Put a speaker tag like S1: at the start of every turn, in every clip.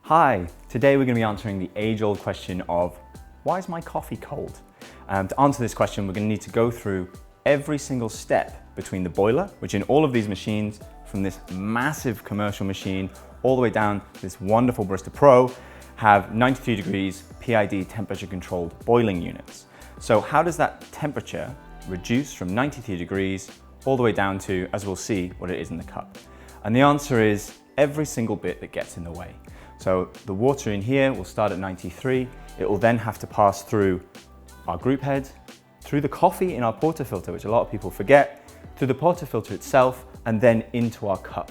S1: Hi, today we're going to be answering the age-old question of why is my coffee cold? To answer this question, we're going to need to go through every single step between the boiler, which in all of these machines, from this massive commercial machine all the way down to this wonderful Barista Pro, have 93 degrees PID temperature controlled boiling units. So how does that temperature reduce from 93 degrees all the way down to, as we'll see, what it is in the cup? And the answer is every single bit that gets in the way. So the water in here will start at 93. It will then have to pass through our group head, through the coffee in our portafilter, which a lot of people forget, through the portafilter itself, and then into our cup.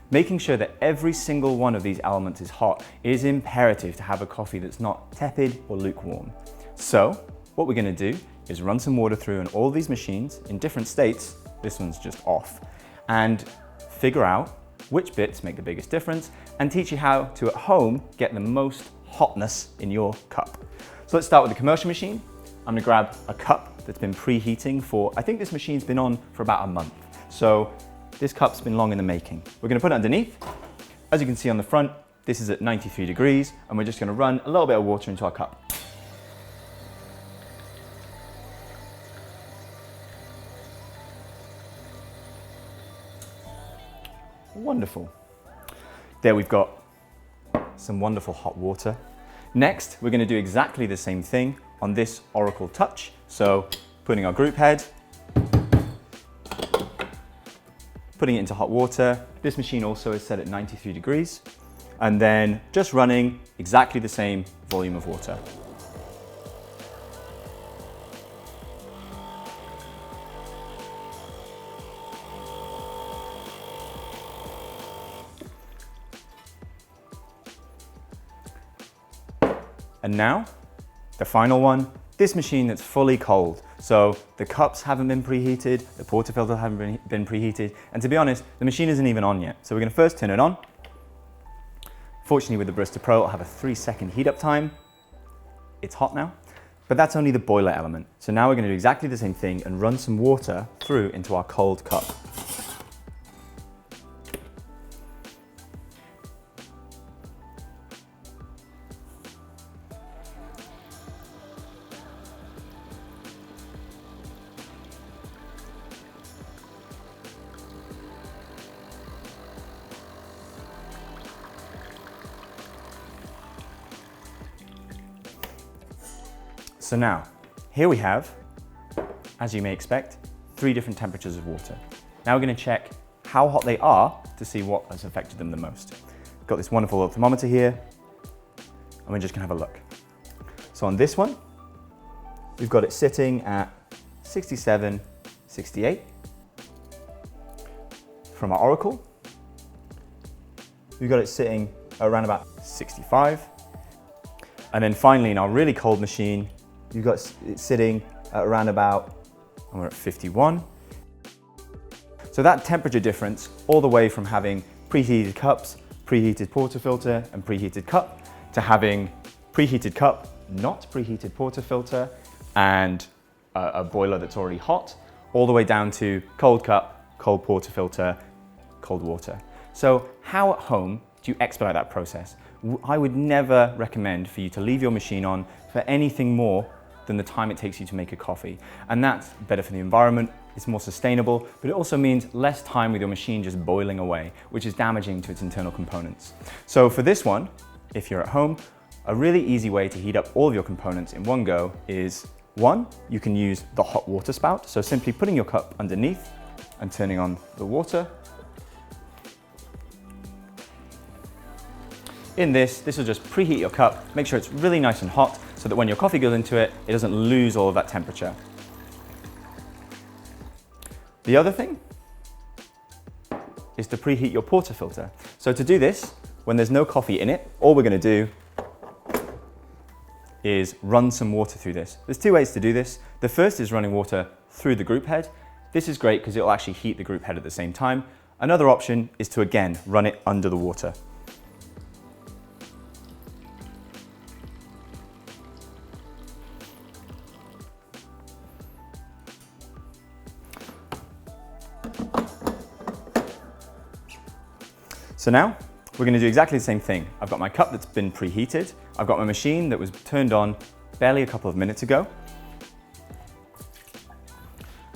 S1: Making sure that every single one of these elements is hot is imperative to have a coffee that's not tepid or lukewarm. So what we're going to do is run some water through in all these machines in different states. This one's just off, and figure out which bits make the biggest difference and teach you how to at home get the most hotness in your cup. So let's start with the commercial machine. I'm going to grab a cup that's been preheating for, I think this machine's been on for about a month. So this cup's been long in the making. We're going to put it underneath. As you can see on the front, this is at 93 degrees, and we're just going to run a little bit of water into our cup. Wonderful. There we've got some wonderful hot water. Next, we're going to do exactly the same thing on this Oracle Touch. So putting our group head, putting it into hot water. This machine also is set at 93 degrees, and then just running exactly the same volume of water. And now, the final one, this machine that's fully cold. So the cups haven't been preheated, the portafilter haven't been preheated, and to be honest, the machine isn't even on yet. So we're going to first turn it on. Fortunately with the Barista Pro, I'll have a 3-second heat up time. It's hot now, but that's only the boiler element. So now we're going to do exactly the same thing and run some water through into our cold cup. So now, here we have, as you may expect, 3 different temperatures of water. Now we're going to check how hot they are to see what has affected them the most. Got this wonderful little thermometer here, and we're just going to have a look. So on this one, we've got it sitting at 67, 68. From our Oracle, we've got it sitting around about 65. And then finally, in our really cold machine, you've got it sitting at around about, and we're at 51. So that temperature difference, all the way from having preheated cups, preheated portafilter, and preheated cup, to having preheated cup, not preheated portafilter, and a boiler that's already hot, all the way down to cold cup, cold portafilter, cold water. So how at home do you expedite that process? I would never recommend for you to leave your machine on for anything more than the time it takes you to make a coffee. And that's better for the environment, it's more sustainable, but it also means less time with your machine just boiling away, which is damaging to its internal components. So for this one, if you're at home, a really easy way to heat up all of your components in one go is, one, you can use the hot water spout. So simply putting your cup underneath and turning on the water. In this will just preheat your cup, make sure it's really nice and hot so that when your coffee goes into it, it doesn't lose all of that temperature. The other thing is to preheat your portafilter. So to do this, when there's no coffee in it, all we're going to do is run some water through this. There's 2 ways to do this. The first is running water through the group head. This is great because it will actually heat the group head at the same time. Another option is to again run it under the water. So now we're going to do exactly the same thing. I've got my cup that's been preheated. I've got my machine that was turned on barely a couple of minutes ago.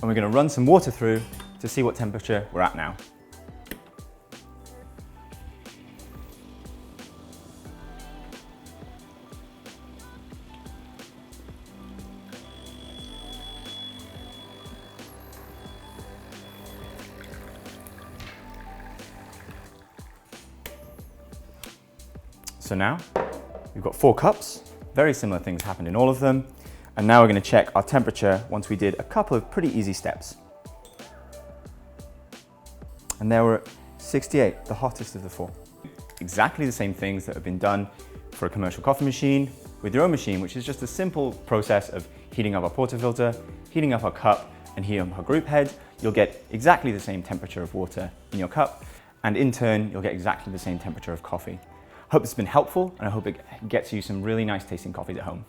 S1: And we're going to run some water through to see what temperature we're at now. So now we've got 4 cups, very similar things happened in all of them. And now we're going to check our temperature once we did a couple of pretty easy steps. And there we're at 68, the hottest of the 4. Exactly the same things that have been done for a commercial coffee machine with your own machine, which is just a simple process of heating up our portafilter, heating up our cup, and heating up our group head. You'll get exactly the same temperature of water in your cup, and in turn, you'll get exactly the same temperature of coffee. I hope this has been helpful, and I hope it gets you some really nice tasting coffees at home.